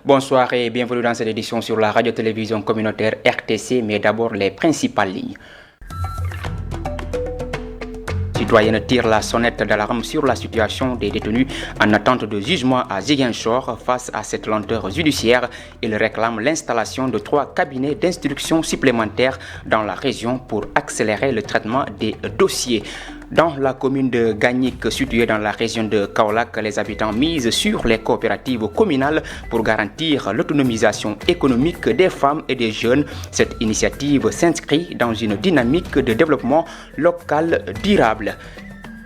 Bonsoir et bienvenue dans cette édition sur la radio-télévision communautaire RTC, mais d'abord les principales lignes. Citoyens tirent la sonnette d'alarme sur la situation des détenus en attente de jugement à Ziguinchor. Face à cette lenteur judiciaire, ils réclament l'installation de 3 cabinets d'instruction supplémentaires dans la région pour accélérer le traitement des dossiers. Dans la commune de Gagnic, située dans la région de Kaolack, les habitants misent sur les coopératives communales pour garantir l'autonomisation économique des femmes et des jeunes. Cette initiative s'inscrit dans une dynamique de développement local durable.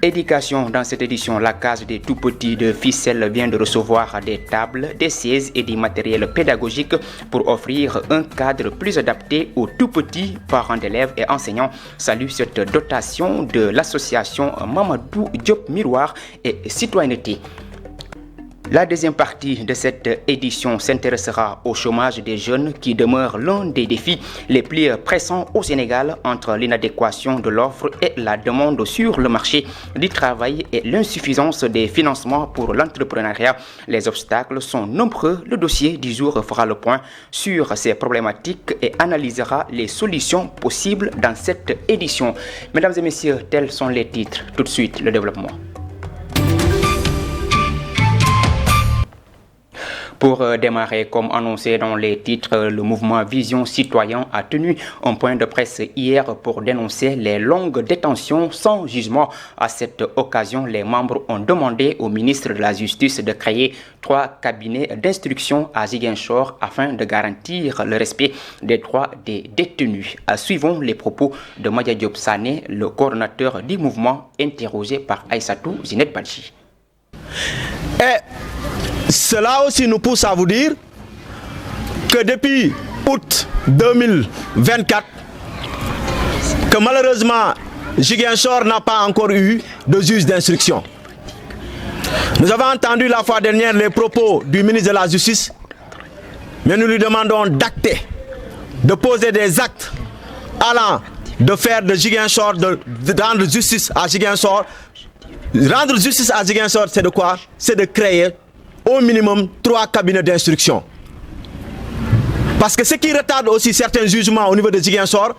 Éducation, dans cette édition, la case des tout-petits de Ficelle vient de recevoir des tables, des sièges et du matériel pédagogique pour offrir un cadre plus adapté aux tout-petits. Parents d'élèves et enseignants saluent cette dotation de l'association Mamadou Diop Miroir et Citoyenneté. La deuxième partie de cette édition s'intéressera au chômage des jeunes qui demeure l'un des défis les plus pressants au Sénégal entre l'inadéquation de l'offre et la demande sur le marché du travail et l'insuffisance des financements pour l'entrepreneuriat. Les obstacles sont nombreux. Le dossier du jour fera le point sur ces problématiques et analysera les solutions possibles dans cette édition. Mesdames et messieurs, tels sont les titres. Tout de suite, le développement. Pour démarrer, comme annoncé dans les titres, le mouvement Vision Citoyen a tenu un point de presse hier pour dénoncer les longues détentions sans jugement. À cette occasion, les membres ont demandé au ministre de la Justice de créer 3 cabinets d'instruction à Ziguinchor afin de garantir le respect des droits des détenus. Suivons les propos de Madia Diop Sané, le coordonnateur du mouvement, interrogé par Aïssatou Zinette Badji. Cela aussi nous pousse à vous dire que depuis août 2024, que malheureusement Ziguinchor n'a pas encore eu de juge d'instruction. Nous avons entendu la fois dernière les propos du ministre de la Justice, mais nous lui demandons d'acter, de poser des actes allant de faire de Ziguinchor, de rendre justice à Ziguinchor. Rendre justice à Ziguinchor, c'est de quoi? C'est de créer au minimum 3 cabinets d'instruction. Parce que ce qui retarde aussi certains jugements au niveau de Ziguinchor,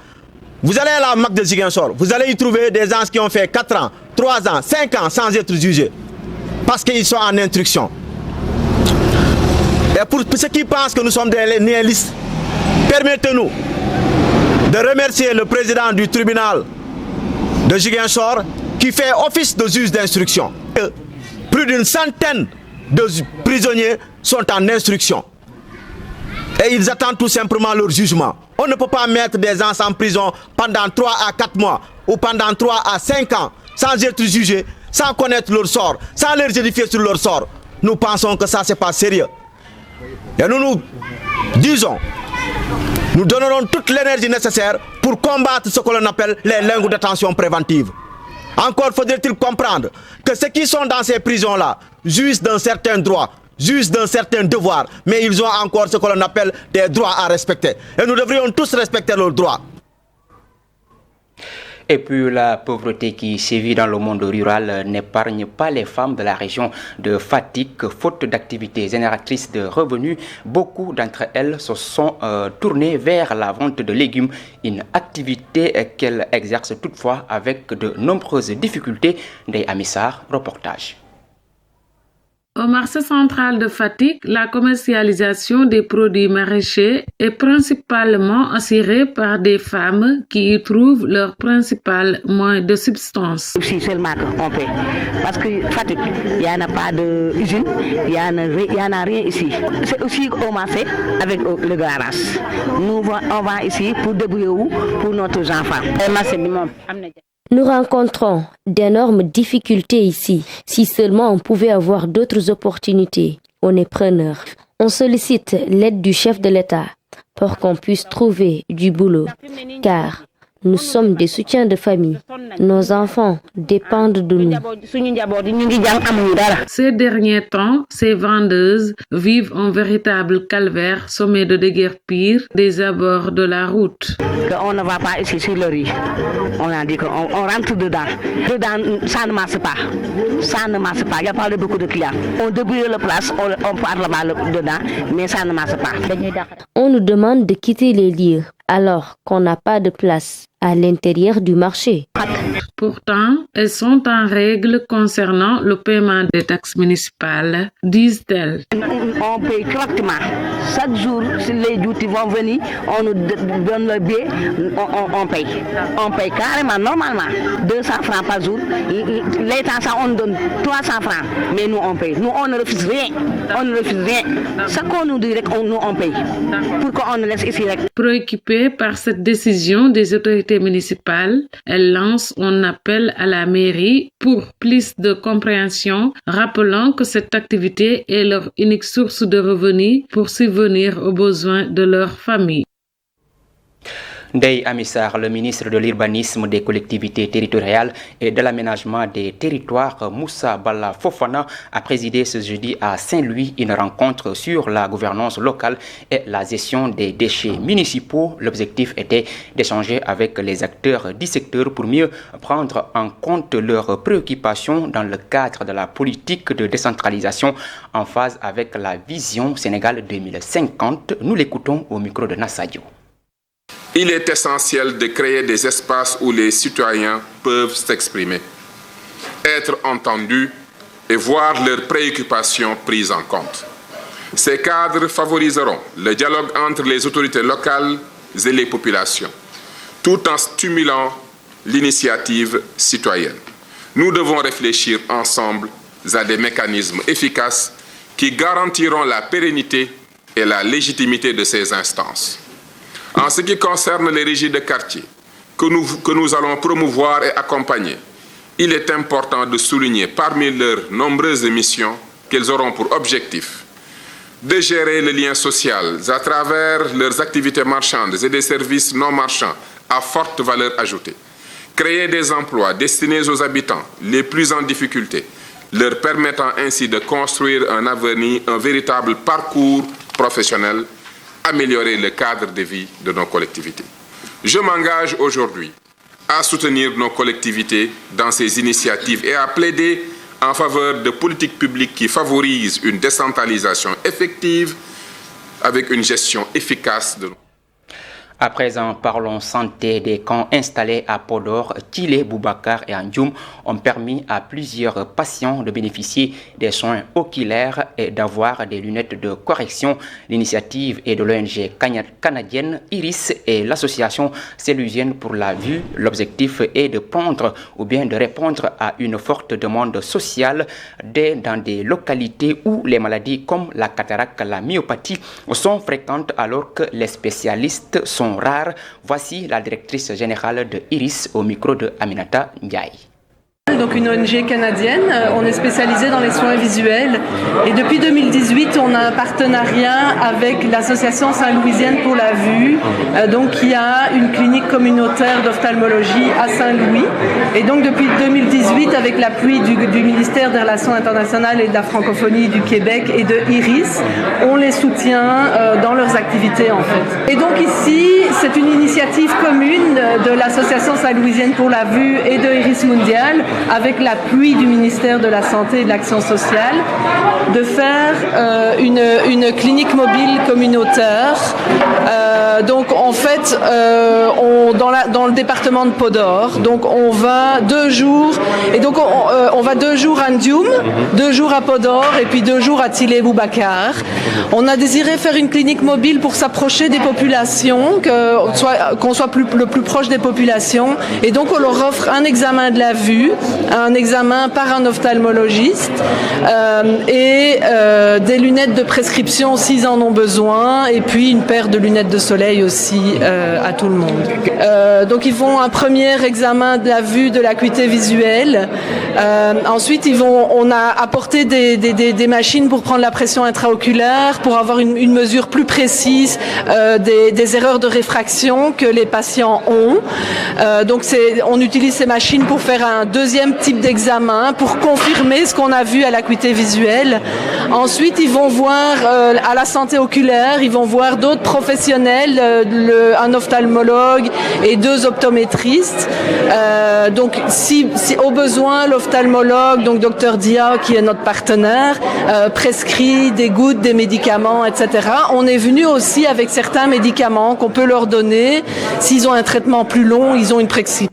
vous allez à la MAC de Ziguinchor, vous allez y trouver des gens qui ont fait 4 ans, 3 ans, 5 ans sans être jugés. Parce qu'ils sont en instruction. Et pour ceux qui pensent que nous sommes des nihilistes, permettez-nous de remercier le président du tribunal de Ziguinchor qui fait office de juge d'instruction. Plus d'une centaine de prisonniers sont en instruction et ils attendent tout simplement leur jugement. On ne peut pas mettre des gens en prison pendant 3 à 4 mois ou pendant 3 à 5 ans sans être jugés, sans connaître leur sort, sans les édifier sur leur sort. Nous pensons que ça c'est pas sérieux. Et nous disons, nous donnerons toute l'énergie nécessaire pour combattre ce que l'on appelle les longues détentions préventives. Encore faudrait-il comprendre que ceux qui sont dans ces prisons-là jouissent d'un certain droit, jouissent d'un certain devoir, mais ils ont encore ce que l'on appelle des droits à respecter. Et nous devrions tous respecter leurs droits. Et puis la pauvreté qui sévit dans le monde rural n'épargne pas les femmes de la région de Fatick. Faute d'activités génératrices de revenus, beaucoup d'entre elles se sont tournées vers la vente de légumes, une activité qu'elles exercent toutefois avec de nombreuses difficultés. Ndeye Amissar, reportage. Au marché central de Fatick, la commercialisation des produits maraîchers est principalement assurée par des femmes qui y trouvent leur principal moyen de subsistance. C'est seulement qu'on paie. Parce que Fatick, il n'y en a pas d'usine, il n'y en a rien ici. C'est aussi au marché avec le garage. Nous, on va ici pour débrouiller pour nos enfants. Nous rencontrons d'énormes difficultés ici. Si seulement on pouvait avoir d'autres opportunités, on est preneur. On sollicite l'aide du chef de l'État pour qu'on puisse trouver du boulot, car Nous sommes des soutiens de famille. Nos enfants dépendent de nous. Ces derniers temps, ces vendeuses vivent un véritable calvaire sommé de déguerpir des abords de la route. On ne va pas ici sur le riz. On a dit qu'on rentre dedans. Dedans, ça ne marche pas. Ça ne marche pas. Il n'y a pas beaucoup de clients. On débrouille la place, on parle là dedans, mais ça ne marche pas. On nous demande de quitter les lieux alors qu'on n'a pas de place à l'intérieur du marché. Pourtant, elles sont en règle concernant le paiement des taxes municipales, disent-elles. On paye correctement. Chaque jour, si les outils vont venir, on nous donne le billet, on paye. On paye carrément, normalement, 200 francs par jour. L'État, ça, on nous donne 300 francs, mais nous, on paye. Nous, on ne refuse rien. On ne refuse rien. Ce qu'on nous dit, nous, on paye. Pour qu'on nous laisse ici. Préoccupée par cette décision des autorités municipales, elle lance un appel à la mairie pour plus de compréhension, rappelant que cette activité est leur unique source de revenus pour subvenir aux besoins de leur famille. Ndeye Amy Sarr, le ministre de l'Urbanisme, des collectivités territoriales et de l'aménagement des territoires, Moussa Balla Fofana, a présidé ce jeudi à Saint-Louis une rencontre sur la gouvernance locale et la gestion des déchets municipaux. L'objectif était d'échanger avec les acteurs du secteur pour mieux prendre en compte leurs préoccupations dans le cadre de la politique de décentralisation en phase avec la vision Sénégal 2050. Nous l'écoutons au micro de Nassadio. Il est essentiel de créer des espaces où les citoyens peuvent s'exprimer, être entendus et voir leurs préoccupations prises en compte. Ces cadres favoriseront le dialogue entre les autorités locales et les populations, tout en stimulant l'initiative citoyenne. Nous devons réfléchir ensemble à des mécanismes efficaces qui garantiront la pérennité et la légitimité de ces instances. En ce qui concerne les régies de quartier que nous allons promouvoir et accompagner, il est important de souligner parmi leurs nombreuses missions qu'elles auront pour objectif de gérer le lien social à travers leurs activités marchandes et des services non marchands à forte valeur ajoutée, créer des emplois destinés aux habitants les plus en difficulté, leur permettant ainsi de construire un avenir, un véritable parcours professionnel, améliorer le cadre de vie de nos collectivités. Je m'engage aujourd'hui à soutenir nos collectivités dans ces initiatives et à plaider en faveur de politiques publiques qui favorisent une décentralisation effective avec une gestion efficace de nos. À présent, parlons santé. Des camps installés à Podor, Tilé, Boubacar et Andioum ont permis à plusieurs patients de bénéficier des soins oculaires et d'avoir des lunettes de correction. L'initiative est de l'ONG canadienne Iris et l'association Sélusienne pour la vue. L'objectif est de prendre ou bien de répondre à une forte demande sociale dans des localités où les maladies comme la cataracte, la myopathie sont fréquentes alors que les spécialistes sont rares. Voici la directrice générale de Iris au micro de Aminata Ndiaye. Donc une ONG canadienne, on est spécialisé dans les soins visuels et depuis 2018 on a un partenariat avec l'association Saint-Louisienne pour la vue, donc qui a une clinique communautaire d'ophtalmologie à Saint-Louis, et donc depuis 2018 avec l'appui du ministère des Relations internationales et de la francophonie du Québec et de Iris, on les soutient dans leurs activités en fait. Et donc ici c'est une initiative commune de l'association Saint-Louisienne pour la vue et de Iris Mondial, avec l'appui du ministère de la Santé et de l'Action sociale, de faire une clinique mobile communautaire. Donc en fait, dans le département de Podor, donc on va 2 jours, et donc on va 2 jours à Ndioum, 2 jours à Podor, et puis 2 jours à Tilé Boubacar. On a désiré faire une clinique mobile pour s'approcher des populations, qu'on soit le plus proche des populations, et donc on leur offre un examen de la vue, un examen par un ophtalmologiste et des lunettes de prescription s'ils en ont besoin, et puis une paire de lunettes de soleil aussi à tout le monde. Donc ils font un premier examen de la vue de l'acuité visuelle. Ensuite, on a apporté des machines pour prendre la pression intraoculaire, pour avoir une mesure plus précise des erreurs de réfraction que les patients ont. Donc, on utilise ces machines pour faire un deuxième type d'examen, pour confirmer ce qu'on a vu à l'acuité visuelle. Ensuite, ils vont voir à la santé oculaire, ils vont voir d'autres professionnels, un ophtalmologue et 2 optométristes. Donc, si au besoin, l'ophtalmologue, donc Dr Dia, qui est notre partenaire, prescrit des gouttes, des médicaments, etc. On est venu aussi avec certains médicaments qu'on peut leur donner. S'ils ont un traitement plus long, ils ont une prescription.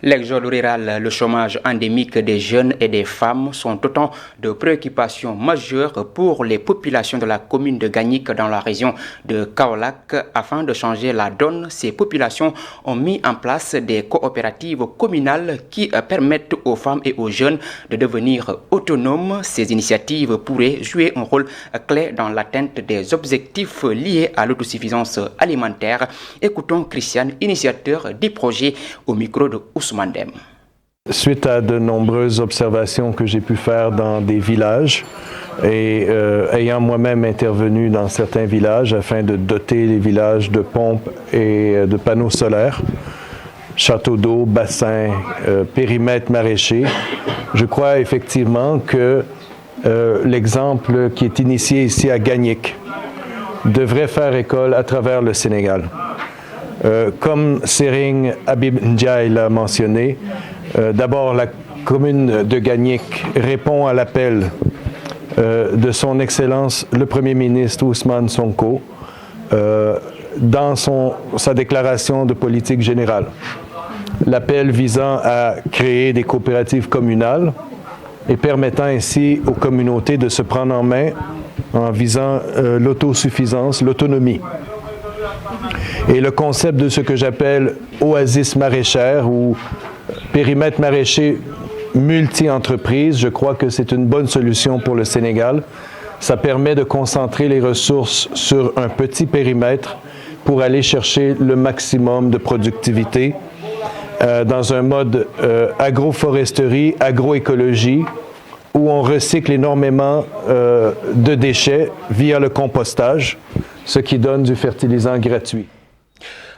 L'exode rural, le chômage endémique des jeunes et des femmes sont autant de préoccupations majeures pour les populations de la commune de Gagnic dans la région de Kaolack. Afin de changer la donne, ces populations ont mis en place des coopératives communales qui permettent aux femmes et aux jeunes de devenir autonomes. Ces initiatives pourraient jouer un rôle clé dans l'atteinte des objectifs liés à l'autosuffisance alimentaire. Écoutons Christiane, initiateur du projet, au micro de Ousmane. Suite à de nombreuses observations que j'ai pu faire dans des villages et ayant moi-même intervenu dans certains villages afin de doter les villages de pompes et de panneaux solaires, châteaux d'eau, bassins, périmètres maraîchers, je crois effectivement que l'exemple qui est initié ici à Gagnic devrait faire école à travers le Sénégal. Comme Sering Habib Ndiaye l'a mentionné, d'abord la commune de Gagnic répond à l'appel de son Excellence le Premier ministre Ousmane Sonko dans sa déclaration de politique générale. L'appel visant à créer des coopératives communales et permettant ainsi aux communautés de se prendre en main en visant l'autosuffisance, l'autonomie. Et le concept de ce que j'appelle oasis maraîchère ou périmètre maraîcher multi-entreprises, je crois que c'est une bonne solution pour le Sénégal. Ça permet de concentrer les ressources sur un petit périmètre pour aller chercher le maximum de productivité dans un mode agroforesterie, agroécologie, où on recycle énormément de déchets via le compostage, ce qui donne du fertilisant gratuit.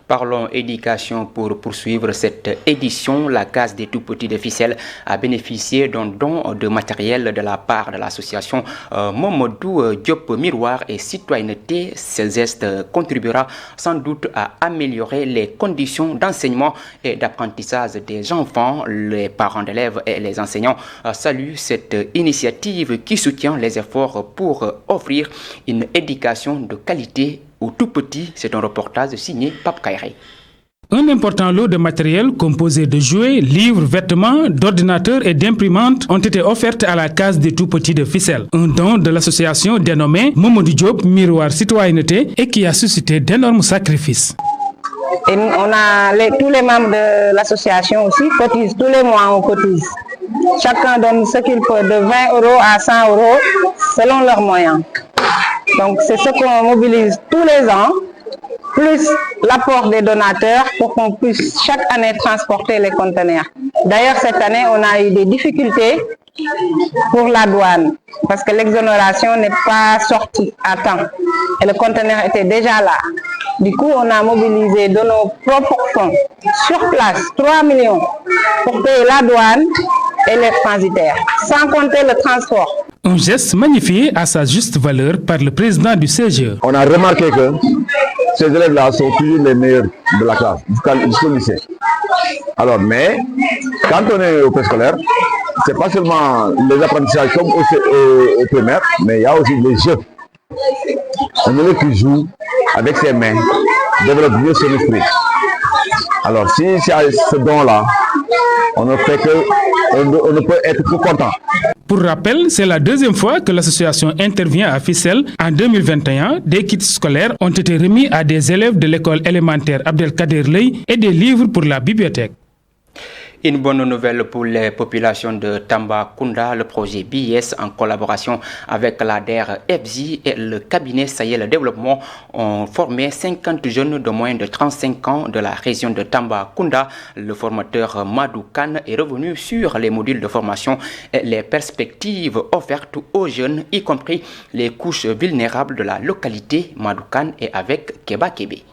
Parlons éducation pour poursuivre cette édition. La case des tout-petits de Ficelle a bénéficié d'un don de matériel de la part de l'association Momodou Diop Miroir et Citoyenneté. Ce geste contribuera sans doute à améliorer les conditions d'enseignement et d'apprentissage des enfants. Les parents d'élèves et les enseignants saluent cette initiative qui soutient les efforts pour offrir une éducation de qualité aux tout petits. C'est un reportage signé Pape Kairé. Un important lot de matériel composé de jouets, livres, vêtements, d'ordinateurs et d'imprimantes ont été offertes à la case des tout-petits de Ficelle. Un don de l'association dénommée Momodou Diop Miroir Citoyenneté et qui a suscité d'énormes sacrifices. Et on a tous les membres de l'association aussi cotisent, tous les mois on cotise. Chacun donne ce qu'il peut, de 20 € à 100 € selon leurs moyens. Donc c'est ce qu'on mobilise tous les ans, plus l'apport des donateurs pour qu'on puisse chaque année transporter les conteneurs. D'ailleurs cette année on a eu des difficultés pour la douane parce que l'exonération n'est pas sortie à temps et le conteneur était déjà là. Du coup on a mobilisé de nos propres fonds sur place 3 millions pour payer la douane et les transitaires, sans compter le transport. Un geste magnifié à sa juste valeur par le président du CGE. On a remarqué que ces élèves-là sont toujours les meilleurs de la classe, jusqu'au lycée. Alors, mais quand on est au préscolaire, c'est pas seulement les apprentissages comme au primaire, mais il y a aussi les jeux. Un élève qui joue avec ses mains développe mieux son esprit. Alors, si c'est ce don-là, on ne peut être que content. Pour rappel, c'est la deuxième fois que l'association intervient à Ficelle. En 2021, des kits scolaires ont été remis à des élèves de l'école élémentaire Abdelkader Ley et des livres pour la bibliothèque. Une bonne nouvelle pour les populations de Tambacounda. Le projet BIS, en collaboration avec l'ADER EFSI et le cabinet Sahel Développement, ont formé 50 jeunes de moins de 35 ans de la région de Tambacounda. Le formateur Madou Khan est revenu sur les modules de formation et les perspectives offertes aux jeunes, y compris les couches vulnérables de la localité. Madou Khan est avec Keba Kébé.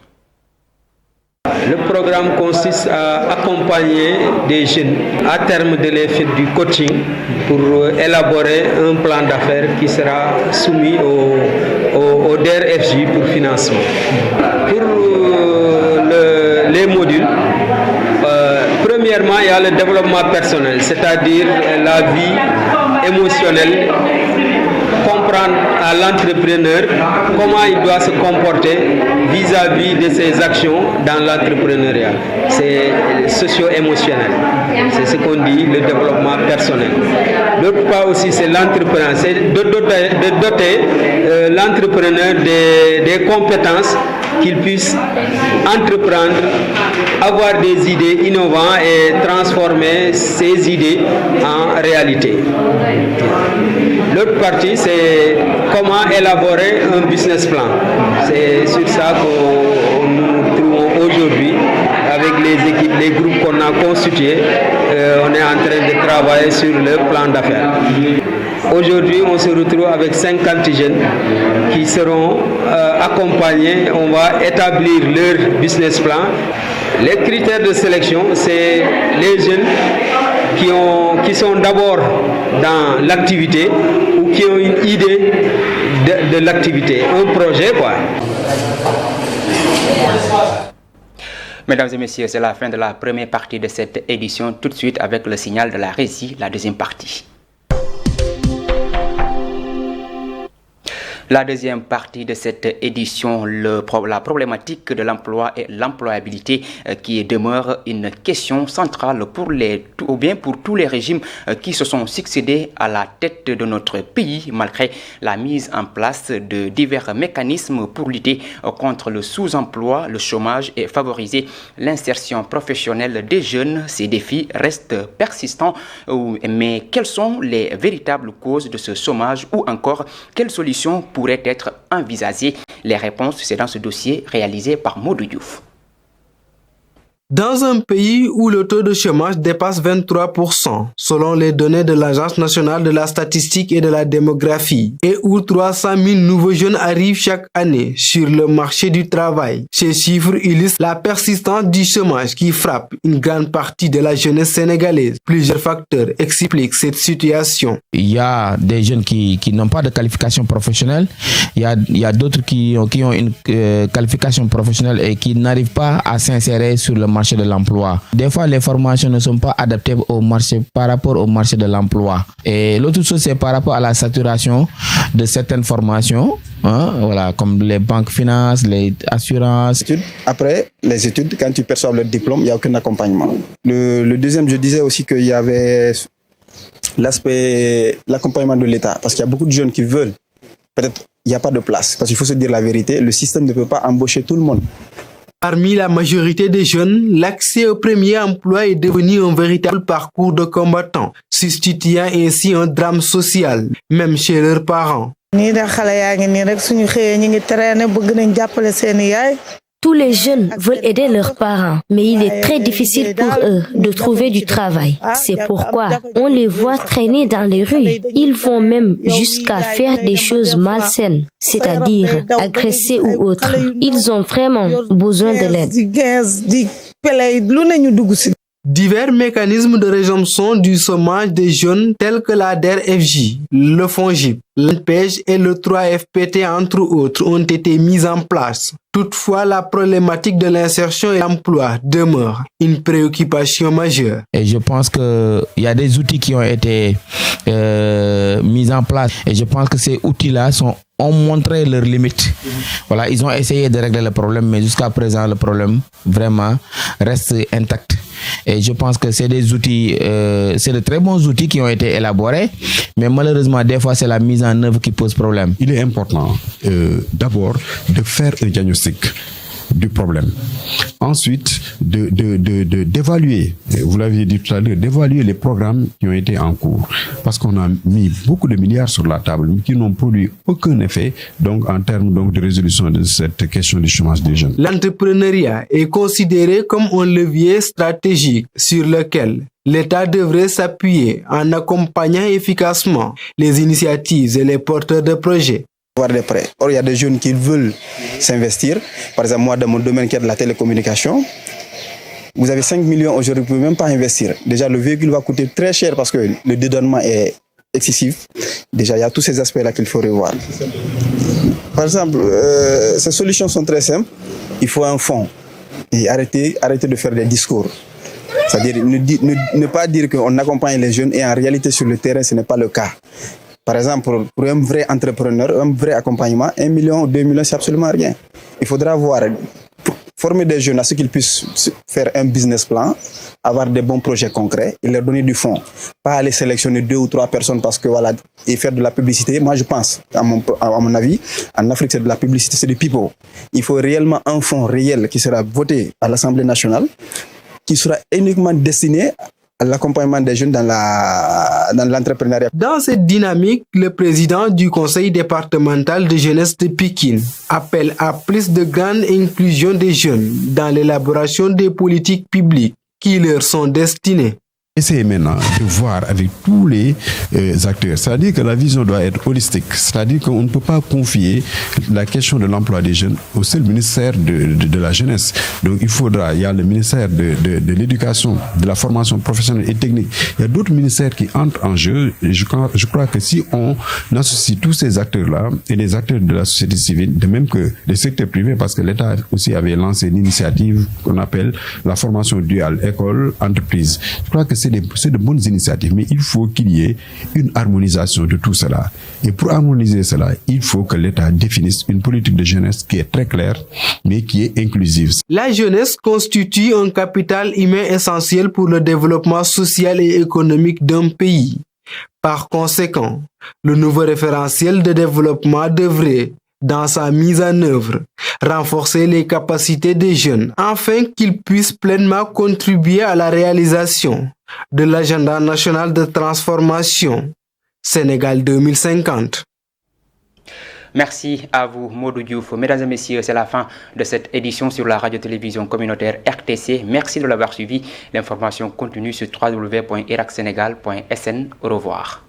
Le programme consiste à accompagner des jeunes à terme de l'effet du coaching pour élaborer un plan d'affaires qui sera soumis au DRFJ pour financement. Pour les modules, premièrement, il y a le développement personnel, c'est-à-dire la vie émotionnelle. Comprendre à l'entrepreneur comment il doit se comporter vis-à-vis de ses actions dans l'entrepreneuriat. C'est socio-émotionnel. C'est ce qu'on dit, le développement personnel. L'autre part aussi, c'est l'entrepreneur. C'est de doter l'entrepreneur des compétences qu'il puisse entreprendre, avoir des idées innovantes et transformer ces idées en réalité. L'autre partie, c'est comment élaborer un business plan. C'est sur ça que nous trouvons aujourd'hui avec les équipes, les groupes qu'on a constitués. On est en train de travailler sur le plan d'affaires. Aujourd'hui, on se retrouve avec 50 jeunes qui seront accompagnés. On va établir leur business plan. Les critères de sélection, c'est les jeunes qui sont d'abord dans l'activité ou qui ont une idée de l'activité, un projet quoi. Mesdames et messieurs, c'est la fin de la première partie de cette édition. Tout de suite avec le signal de la régie, la deuxième partie. La deuxième partie de cette édition, la problématique de l'emploi et l'employabilité qui demeure une question centrale pour tous les régimes qui se sont succédés à la tête de notre pays, malgré la mise en place de divers mécanismes pour lutter contre le sous-emploi, le chômage et favoriser l'insertion professionnelle des jeunes. Ces défis restent persistants. Mais quelles sont les véritables causes de ce chômage ou encore quelles solutions pourraient être envisagées? Les réponses, c'est dans ce dossier réalisé par Modou Diouf. Dans un pays où le taux de chômage dépasse 23%, selon les données de l'Agence nationale de la statistique et de la démographie, et où 300 000 nouveaux jeunes arrivent chaque année sur le marché du travail, ces chiffres illustrent la persistance du chômage qui frappe une grande partie de la jeunesse sénégalaise. Plusieurs facteurs expliquent cette situation. Il y a des jeunes qui n'ont pas de qualification professionnelle, il y a d'autres qui ont une qualification professionnelle et qui n'arrivent pas à s'insérer sur le marché de l'emploi. Des fois, les formations ne sont pas adaptées par rapport au marché de l'emploi. Et l'autre chose, c'est par rapport à la saturation de certaines formations, voilà, comme les banques finances, les assurances. Après les études, quand tu perçois le diplôme, il n'y a aucun accompagnement. Le deuxième, je disais aussi qu'il y avait l'accompagnement de l'État, parce qu'il y a beaucoup de jeunes qui veulent. Peut-être il n'y a pas de place, parce qu'il faut se dire la vérité, le système ne peut pas embaucher tout le monde. Parmi la majorité des jeunes, l'accès au premier emploi est devenu un véritable parcours de combattant, substituant ainsi un drame social, même chez leurs parents. Tous les jeunes veulent aider leurs parents, mais il est très difficile pour eux de trouver du travail. C'est pourquoi on les voit traîner dans les rues. Ils vont même jusqu'à faire des choses malsaines, c'est-à-dire agresser ou autre. Ils ont vraiment besoin de l'aide. Divers mécanismes de résomption du chômage des jeunes tels que la DER-FJ, le FONGIP, l'ANPEJ et le 3FPT entre autres ont été mis en place. Toutefois, la problématique de l'insertion et l'emploi demeure une préoccupation majeure. Et je pense qu'il y a des outils qui ont été mis en place et je pense que ces outils-là ont montré leurs limites. Voilà, ils ont essayé de régler le problème, mais jusqu'à présent, le problème vraiment reste intact. Et je pense que c'est des outils, c'est de très bons outils qui ont été élaborés, mais malheureusement, des fois, c'est la mise en œuvre qui pose problème. Il est important d'abord de faire un diagnostic du problème. Ensuite, d'évaluer, vous l'aviez dit tout à l'heure, d'évaluer les programmes qui ont été en cours. Parce qu'on a mis beaucoup de milliards sur la table, mais qui n'ont produit aucun effet, donc, en termes donc, de résolution de cette question du chômage des jeunes. L'entrepreneuriat est considéré comme un levier stratégique sur lequel l'État devrait s'appuyer en accompagnant efficacement les initiatives et les porteurs de projets. Avoir des prêts. Or, il y a des jeunes qui veulent s'investir. Par exemple, moi, dans mon domaine qui est de la télécommunication, vous avez 5 millions aujourd'hui, vous ne pouvez même pas investir. Déjà, le véhicule va coûter très cher parce que le dédouanement est excessif. Déjà, il y a tous ces aspects-là qu'il faut revoir. Par exemple, ces solutions sont très simples. Il faut un fonds. Et arrêter de faire des discours. C'est-à-dire ne pas dire qu'on accompagne les jeunes et en réalité sur le terrain, ce n'est pas le cas. Par exemple, pour un vrai entrepreneur, un vrai accompagnement, 1 million ou 2 millions, c'est absolument rien. Il faudra former des jeunes à ce qu'ils puissent faire un business plan, avoir des bons projets concrets et leur donner du fonds. Pas aller sélectionner 2 ou 3 personnes parce que voilà, et faire de la publicité. Moi, je pense, à mon avis, en Afrique, c'est de la publicité, c'est du pipeau. Il faut réellement un fonds réel qui sera voté à l'Assemblée nationale, qui sera uniquement destiné à l'accompagnement des jeunes dans l'entrepreneuriat. Dans cette dynamique, le président du conseil départemental de jeunesse de Pikine appelle à plus de grande inclusion des jeunes dans l'élaboration des politiques publiques qui leur sont destinées. Essayez maintenant de voir avec tous les acteurs. C'est-à-dire que la vision doit être holistique. C'est-à-dire qu'on ne peut pas confier la question de l'emploi des jeunes au seul ministère de la jeunesse. Donc il y a le ministère de l'éducation, de la formation professionnelle et technique. Il y a d'autres ministères qui entrent en jeu. Et je crois que si on associe tous ces acteurs-là et les acteurs de la société civile, de même que les secteurs privés, parce que l'État aussi avait lancé une initiative qu'on appelle la formation duale, école, entreprise. Je crois que c'est de bonnes initiatives, mais il faut qu'il y ait une harmonisation de tout cela. Et pour harmoniser cela, il faut que l'État définisse une politique de jeunesse qui est très claire, mais qui est inclusive. La jeunesse constitue un capital humain essentiel pour le développement social et économique d'un pays. Par conséquent, le nouveau référentiel de développement devrait, dans sa mise en œuvre, renforcer les capacités des jeunes afin qu'ils puissent pleinement contribuer à la réalisation de l'agenda national de transformation Sénégal 2050. Merci à vous, Modou Diouf. Mesdames et messieurs, c'est la fin de cette édition sur la radio-télévision communautaire RTC. Merci de l'avoir suivi. L'information continue sur www.iracsenegal.sn. Au revoir.